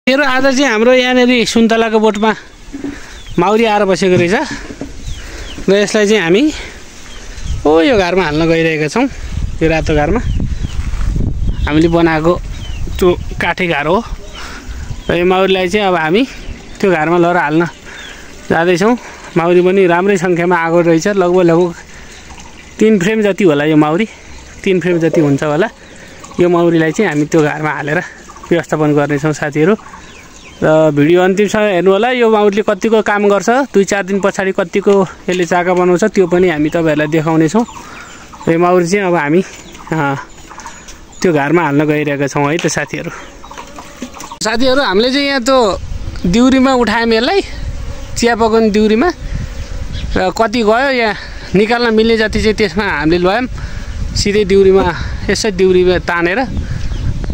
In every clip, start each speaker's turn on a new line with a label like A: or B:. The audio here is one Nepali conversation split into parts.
A: तेरो आज चाहिँ हाम्रो यहाँनेरि सुन्तलाको बोटमा माउरी आएर बसेको रहेछ र यसलाई चाहिँ हामी यो घरमा हाल्न गइरहेका छौँ। यो रातो घरमा हामीले बनाएको त्यो काठे घर हो र यो माउरीलाई चाहिँ अब हामी त्यो घरमा लगेर हाल्न जाँदैछौँ। माउरी पनि राम्रै सङ्ख्यामा आएको रहेछ, लगभग 3 फ्रेम जति होला यो माउरी, 3 फ्रेम जति हुन्छ होला। यो माउरीलाई चाहिँ हामी त्यो घरमा हालेर व्यवस्थापन गर्नेछौँ साथीहरू। र भिडियो अन्तिमसम्म हेर्नु होला। यो माउरीले कतिको काम गर्छ, 2-4 दिन पछाडि कतिको यसले चाका बनाउँछ त्यो पनि हामी तपाईँहरूलाई देखाउनेछौँ। र यो माउरी चाहिँ अब हामी त्यो घरमा हाल्न गइरहेका छौँ है त साथीहरू। हामीले चाहिँ यहाँ त्यो दिउरीमा उठायौँ यसलाई, चिया पकाउने दिउरीमा, र कति गयो यहाँ निकाल्न मिल्ने जति चाहिँ त्यसमा हामीले ल्यायौँ सिधै दिउरीमा, यसै दिउरीमा तानेर।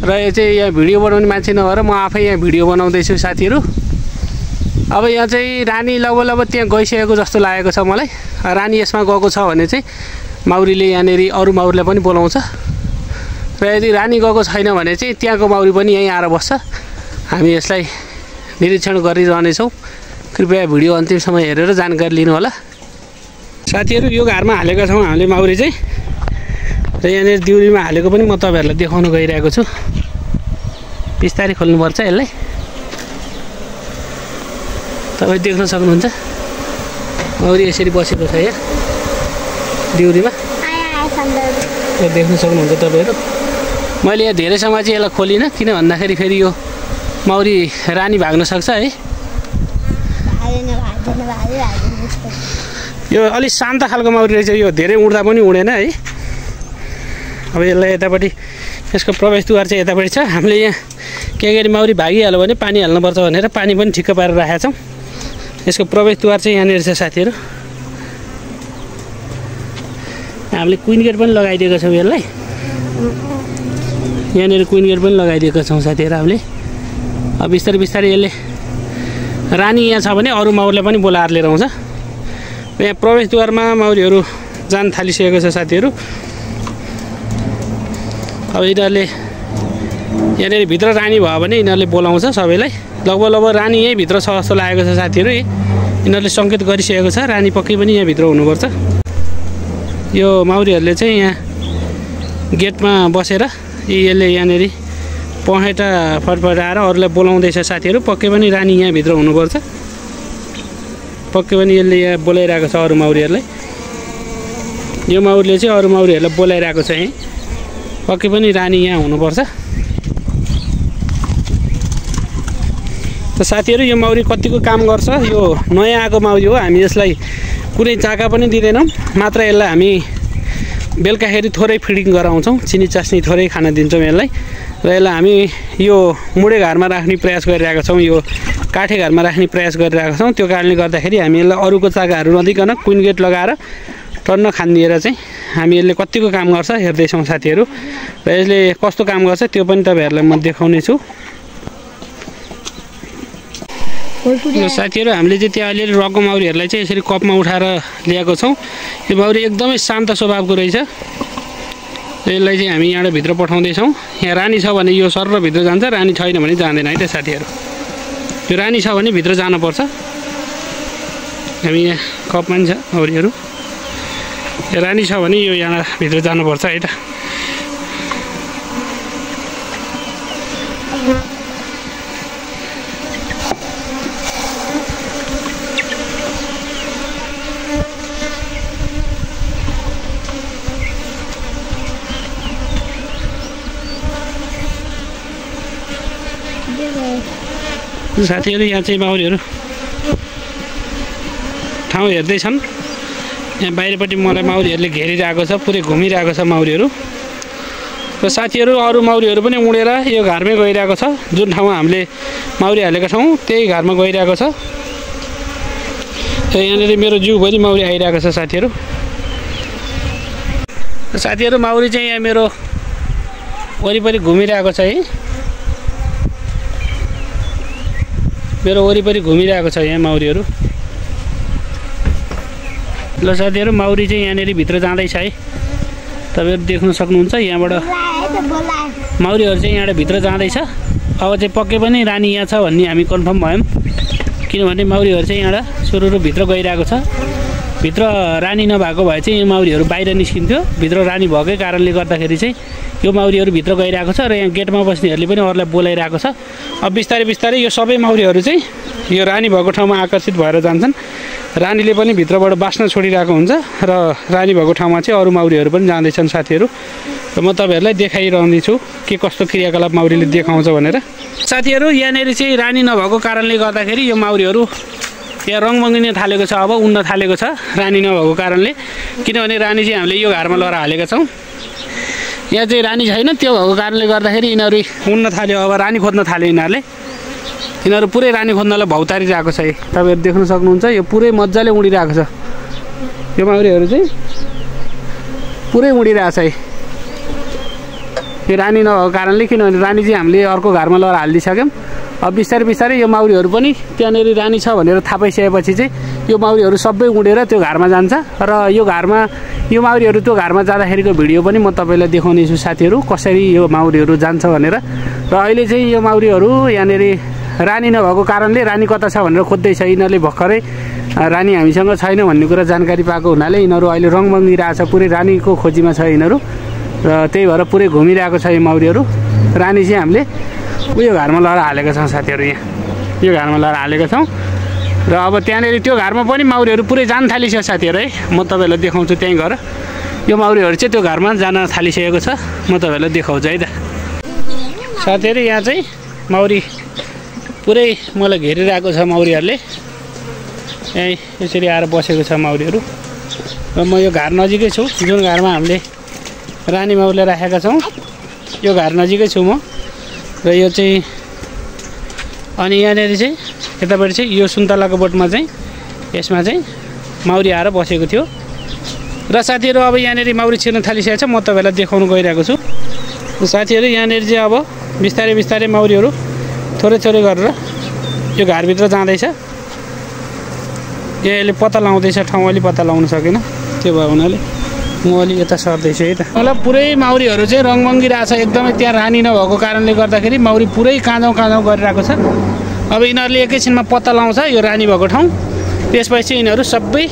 A: र यो चाहिँ यहाँ भिडियो बनाउने मान्छे नभएर म आफै यहाँ भिडियो बनाउँदैछु साथीहरू। अब यहाँ चाहिँ रानी लगभग त्यहाँ गइसकेको जस्तो लागेको छ मलाई। रानी यसमा गएको छ भने चाहिँ माउरीले यहाँनेरि अरू माउरीलाई पनि बोलाउँछ, र यदि रानी गएको छैन भने चाहिँ त्यहाँको माउरी पनि यहीँ आएर बस्छ। हामी यसलाई निरीक्षण गरिरहनेछौँ। कृपया भिडियो अन्तिमसम्म हेरेर जानकारी लिनु होला साथीहरू। यो घरमा हालेका छौँ हामीले माउरी चाहिँ, र यहाँनिर दिउरीमा हालेको पनि म तपाईँहरूलाई देखाउन गइरहेको छु। बिस्तारै खोल्नुपर्छ यसलाई, तपाईँ देख्न सक्नुहुन्छ माउरी यसरी बसेको छ यहाँ दिउरीमा, देख्न सक्नुहुन्छ तपाईँहरू। मैले यहाँ धेरै समय चाहिँ यसलाई खोलिनँ, किन भन्दाखेरि फेरि यो माउरी रानी भाग्न सक्छ है। यो अलिक शान्त खालको माउरी रहेछ, यो धेरै उड्दा पनि उडेन है। अब यसलाई यतापट्टि यसको प्रवेशद्वार चाहिँ यतापट्टि छ। हामीले यहाँ के गरी माउरी भागिहाल्यो भने पानी हाल्नुपर्छ भनेर पानी पनि ठिक्क पारेर राखेका छौँ। यसको प्रवेशद्वार चाहिँ यहाँनिर छ साथीहरू। हामीले क्विन गेट पनि लगाइदिएको छौँ यसलाई, यहाँनिर क्विन गेट पनि लगाइदिएको छौँ साथीहरू हामीले। अब बिस्तारै बिस्तारै यसले रानी यहाँ छ भने अरू माउरीलाई पनि बोलाएर लिएर आउँछ। यहाँ प्रवेशद्वारमा माउरीहरू जान थालिसकेको छ साथीहरू। अब यिनीहरूले यहाँनिर भित्र रानी भयो भने यिनीहरूले बोलाउँछ सबैलाई। लगभग रानी यहीँ भित्र छ जस्तो लागेको छ साथीहरू। यिनीहरूले सङ्केत गरिसकेको छ रानी पक्कै पनि यहाँभित्र हुनुपर्छ। यो माउरीहरूले चाहिँ यहाँ गेटमा बसेर यसले यहाँनिर पखेटा फटफटाएर अरूलाई बोलाउँदैछ साथीहरू। पक्कै पनि रानी यहाँभित्र हुनुपर्छ, पक्कै पनि यसले यहाँ बोलाइरहेको छ अरू माउरीहरूलाई। यो माउरीले चाहिँ अरू माउरीहरूलाई बोलाइरहेको छ यहीँ, पक्कै पनि रानी यहाँ हुनुपर्छ। त साथीहरू यो माउरी कतिको काम गर्छ, यो नयाँ आएको माउरी हो। हामी यसलाई कुनै चाका पनि दिँदैनौँ, मात्र यसलाई हामी बेलुकाखेरि थोरै फिडिङ गराउँछौँ, चिनी चास्नी थोरै खान दिन्छौँ यसलाई। र यसलाई हामी यो मुडे घरमा राख्ने प्रयास गरिरहेका छौँ, यो काठे घरमा राख्ने प्रयास गरिरहेका छौँ। त्यो कारणले गर्दाखेरि हामी यसलाई अरूको चाकाहरू नदिकन क्विन गेट लगाएर टन्न खानिदिएर चाहिँ हामी यसले कतिको काम गर्छ हेर्दैछौँ साथीहरू। र यसले कस्तो काम गर्छ त्यो पनि तपाईँहरूलाई म देखाउने छु। साथीहरू हामीले चाहिँ त्यहाँ अलिअलि रकको माउरीहरूलाई चाहिँ यसरी कपमा उठाएर ल्याएको छौँ। यो माउरी एकदमै शान्त स्वभावको रहेछ। यसलाई चाहिँ हामी यहाँबाट भित्र पठाउँदैछौँ। यहाँ रानी छ भने यो सर भित्र जान्छ, रानी छैन भने जाँदैन है त साथीहरू। यो रानी छ भने भित्र जानुपर्छ। हामी यहाँ कपमा नि छ माउरीहरू, रानी छ भने यो यहाँ भित्र जानुपर्छ है त। साथीहरू यहाँ चाहिँ माउरीहरू ठाउँ हेर्दैछन्। यहाँ बाहिरपट्टि मलाई माउरीहरूले घेरिरहेको छ, पुरै घुमिरहेको छ माउरीहरू। र साथीहरू अरू माउरीहरू पनि उडेर यो घरमै गइरहेको छ। जुन ठाउँमा हामीले माउरी हालेका छौँ त्यही घरमा गइरहेको छ। यहाँनिर मेरो जिउभरि माउरी आइरहेको छ साथीहरू। साथीहरू माउरी चाहिँ यहाँ मेरो वरिपरि घुमिरहेको छ है, मेरो वरिपरि घुमिरहेको छ यहाँ माउरीहरू। ल साथीहरू माउरी चाहिँ यहाँनिर भित्र जाँदैछ है, तपाईँहरू देख्न सक्नुहुन्छ। यहाँबाट माउरीहरू चाहिँ यहाँबाट भित्र जाँदैछ। अब चाहिँ पक्कै पनि रानी यहाँ छ भन्ने हामी कन्फर्म भयौँ, किनभने माउरीहरू चाहिँ यहाँबाट सुरुरु भित्र गइरहेको छ। भित्र रानी नभएको भए चाहिँ यो माउरीहरू बाहिर निस्किन्थ्यो, भित्र रानी भएकै कारणले गर्दाखेरि चाहिँ यो माउरीहरू भित्र गइरहेको छ र यहाँ गेटमा बस्नेहरूले पनि अरूलाई बोलाइरहेको छ। अब बिस्तारै बिस्तारै यो सबै माउरीहरू चाहिँ यो रानी भएको ठाउँमा आकर्षित भएर जान्छन्। रानीले पनि भित्रबाट बास्न छोडिरहेको हुन्छ र रानी भएको ठाउँमा चाहिँ अरू माउरीहरू पनि जाँदैछन् साथीहरू। र म तपाईँहरूलाई देखाइरहनेछु के कस्तो क्रियाकलाप माउरीले देखाउँछ भनेर। साथीहरू यहाँनिर चाहिँ रानी नभएको कारणले गर्दाखेरि यो माउरीहरू यहाँ रङ मङ्गिन थालेको छ, अब उड्न थालेको छ रानी नभएको कारणले। किनभने रानी चाहिँ हामीले यो घरमा लगेर हालेका छौँ, यहाँ चाहिँ रानी छैन, त्यो भएको कारणले गर्दाखेरि यिनीहरू उड्न थाल्यो। अब रानी खोज्न थाल्यो यिनीहरूले, यिनीहरू पुरै रानी खोज्नलाई भौतारिरहेको छ। तपाईँहरू देख्न सक्नुहुन्छ यो पुरै मजाले उडिरहेको छ, यो माउरीहरू चाहिँ पुरै उडिरहेको छ यो रानी नभएको कारणले। किनभने रानी चाहिँ हामीले अर्को घरमा लगेर हालिदिइसक्यौँ। अब बिस्तारै बिस्तारै यो माउरीहरू पनि त्यहाँनिर रानी छ भनेर थाहा पाइसकेपछि चाहिँ यो माउरीहरू सबै उडेर त्यो घरमा जान्छ र यो घरमा यो माउरीहरू त्यो घरमा जाँदाखेरिको भिडियो पनि म तपाईँलाई देखाउने छु साथीहरू, कसरी यो माउरीहरू जान्छ भनेर। र अहिले चाहिँ यो माउरीहरू यहाँनिर रानी नभएको कारणले रानी कता छ भनेर खोज्दैछ। यिनीहरूले भर्खरै रानी हामीसँग छैन भन्ने कुरा जानकारी पाएको हुनाले यिनीहरू अहिले रङ मङ्गिरहेको छ, पुरै रानीको खोजीमा छ यिनीहरू र त्यही भएर पुरै घुमिरहेको छ यो माउरीहरू। रानी चाहिँ हामीले उयो घरमा लगेर हालेका छौँ साथीहरू, यहाँ यो घरमा लगेर हालेका छौँ र अब त्यहाँनिर त्यो घरमा पनि माउरीहरू पुरै जान थालिसक्यो साथीहरू है। म तपाईँहरूलाई देखाउँछु त्यहीँ गएर यो माउरीहरू चाहिँ त्यो घरमा जान थालिसकेको छ, म तपाईँहरूलाई देखाउँछु है त साथीहरू। यहाँ चाहिँ माउरी पुरै मलाई घेरिरहेको छ माउरीहरूले, यहीँ यसरी आएर बसेको छ माउरीहरू। र म यो घर नजिकै छु, जुन घरमा हामीले रानी माउरीलाई राखेका छौँ यो घर नजिकै छु म। र यो चाहिँ अनि यहाँनिर चाहिँ यतापट्टि चाहिँ यो सुन्तलाको बोटमा चाहिँ यसमा चाहिँ माउरी आएर बसेको थियो। र साथीहरू अब यहाँनिर माउरी छिर्न थालिसकेको छ, म तपाईँलाई देखाउनु गइरहेको छु। साथीहरू यहाँनिर चाहिँ अब बिस्तारै बिस्तारै माउरीहरू थोरै थोरै गरेर यो घरभित्र जाँदैछ। यसले पत्ता लाउँदैछ, ठाउँ अलि पत्ता लाउन सकेन, त्यो भयो हुनाले म अलि यता सर्दैछु है त। मतलब पुरै माउरीहरू चाहिँ रङ मङ्गिरहेको छ एकदमै, त्यहाँ रानी नभएको कारणले गर्दाखेरि माउरी पुरै काँझौँ काँझौँ गरिरहेको छ। अब यिनीहरूले एकैछिनमा पत्ता लाउँछ यो रानी भएको ठाउँ, त्यसपछि यिनीहरू सबै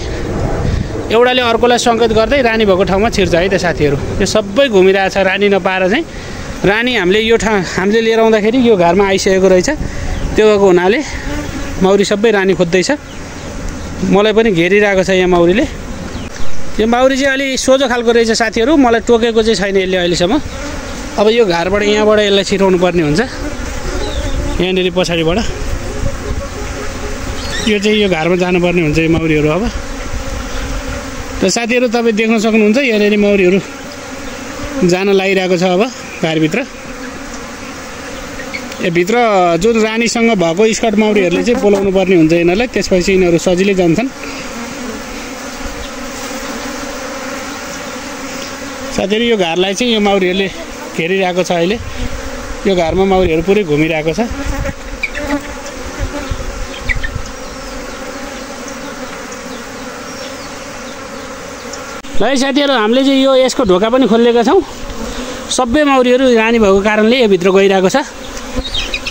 A: एउटाले अर्कोलाई सङ्केत गर्दै रानी भएको ठाउँमा छिर्छ है त साथीहरू। यो सबै घुमिरहेको छ रानी नपाएर चाहिँ। रानी हामीले यो हामीले लिएर आउँदाखेरि यो घरमा आइसकेको रहेछ, त्यो भएको हुनाले माउरी सबै रानी खोज्दैछ। मलाई पनि घेरिरहेको छ यहाँ माउरीले। यो माउरी चाहिँ अलि सोझो खालको रहेछ साथीहरू, मलाई टोकेको चाहिँ छैन यसले अहिलेसम्म। अब यो घरबाट यहाँबाट यसलाई छिराउनु पर्ने हुन्छ, यहाँनिर पछाडिबाट यो चाहिँ यो घरमा जानुपर्ने हुन्छ यो माउरीहरू। अब त साथीहरू तपाईँ देख्न सक्नुहुन्छ यहाँनिर माउरीहरू जान लागिरहेको छ अब घरभित्र। भित्र जुन रानीसँग भएको स्कट माउरीहरूले चाहिँ बोलाउनु पर्ने हुन्छ यिनीहरूलाई, त्यसपछि यिनीहरू सजिलै जान्छन्। साथीहरू यो घरलाई चाहिँ यो माउरीहरूले घेरिरहेको छ अहिले, यो घरमा माउरीहरू पुरै घुमिरहेको छ। ल साथीहरू हामीले चाहिँ यो यसको ढोका पनि खोलेका छौँ, सबै माउरीहरू रानी भएको कारणले यो भित्र गइरहेको छ।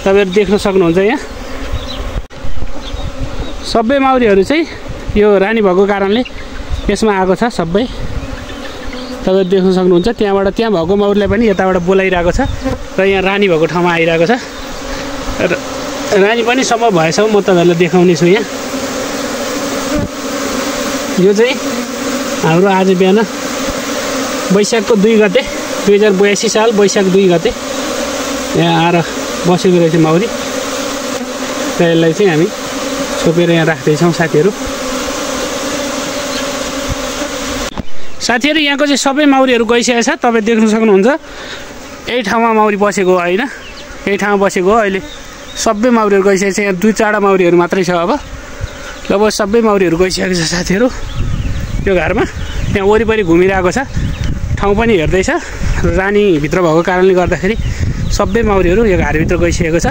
A: तपाईँहरू देख्न सक्नुहुन्छ यहाँ सबै माउरीहरू चाहिँ यो रानी भएको कारणले यसमा आएको छ सबै। तपाईँहरू देख्न सक्नुहुन्छ त्यहाँबाट त्यहाँ भएको माउरीलाई पनि यताबाट बोलाइरहेको छ र यहाँ रानी भएको ठाउँमा आइरहेको छ। र रानी पनि सम्भव भएसम्म म तपाईँहरूलाई देखाउने छु। यहाँ यो चाहिँ हाम्रो आज बिहान वैशाखको 2 गते 2082 साल वैशाख 2 गते यहाँ आएर बसेको रहेछ माउरी, र यसलाई चाहिँ हामी छोपेर यहाँ राख्दैछौँ साथीहरू। साथीहरू यहाँको चाहिँ सबै माउरीहरू गइसकेको छ, तपाईँ देख्न सक्नुहुन्छ यही ठाउँमा माउरी बसेको हो होइन, यही ठाउँमा बसेको हो। अहिले सबै माउरीहरू गइसकेको छ, यहाँ 2-4 माउरीहरू मात्रै छ। अब सबै माउरीहरू गइसकेको छ साथीहरू यो घरमा। यहाँ वरिपरि घुमिरहेको छ, ठाउँ पनि हेर्दैछ। रानी भित्र भएको कारणले गर्दाखेरि सबै माउरीहरू यो घरभित्र गइसकेको छ।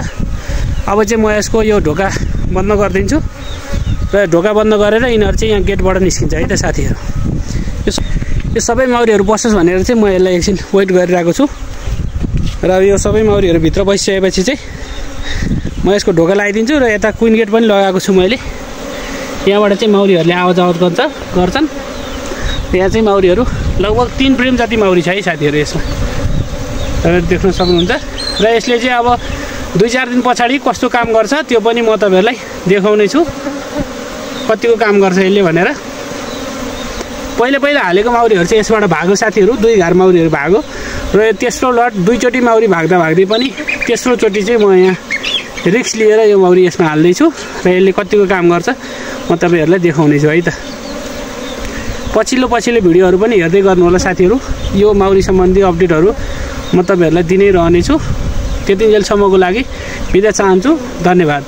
A: अब चाहिँ म यसको यो ढोका बन्द गरिदिन्छु र ढोका बन्द गरेर यिनीहरू चाहिँ यहाँ गेटबाट निस्किन्छ है त साथीहरू। यो सबै माउरीहरू बसोस् भनेर चाहिँ म यसलाई एकछिन वेट गरिरहेको छु। र यो सबै मौरीहरू भित्र बसिसकेपछि चाहिँ म यसको ढोका लगाइदिन्छु र यता क्विन गेट पनि लगाएको छु मैले। यहाँबाट चाहिँ मौरीहरूले आवाज गर्छन्। यहाँ चाहिँ मौरीहरू लगभग 3 फ्रेम जति मौरी छ है साथीहरू यसमा, तपाईहरु देख्न सक्नुहुन्छ। र यसले चाहिँ अब 2-4 दिन पछाडि कस्तो काम गर्छ त्यो पनि म तपाईहरुलाई देखाउने छु, कतिको काम गर्छ यसले भनेर। पहिला हालेको मौरीहरू चाहिँ यसबाट भागो साथीहरू, 2 घार मौरीहरू भागो र तेस्रो लट 2 चोटि मौरी भाग्दा पनि तेस्रो चोटि चाहिँ म यहाँ रिक्स लिएर यो मौरी यसमा हाल्दै छु र यसले कतिको काम गर्छ म तपाईहरुलाई देखाउने छु है त। पछिल्लो भिडियोहरू पनि हेर्दै गर्नु होला साथीहरू। यो मौरी सम्बन्धी अपडेटहरू म तपाईहरुलाई दिनै रहने छु। त्यतिन्जेलसम्मको लागि बिदा चाहन्छु। धन्यवाद।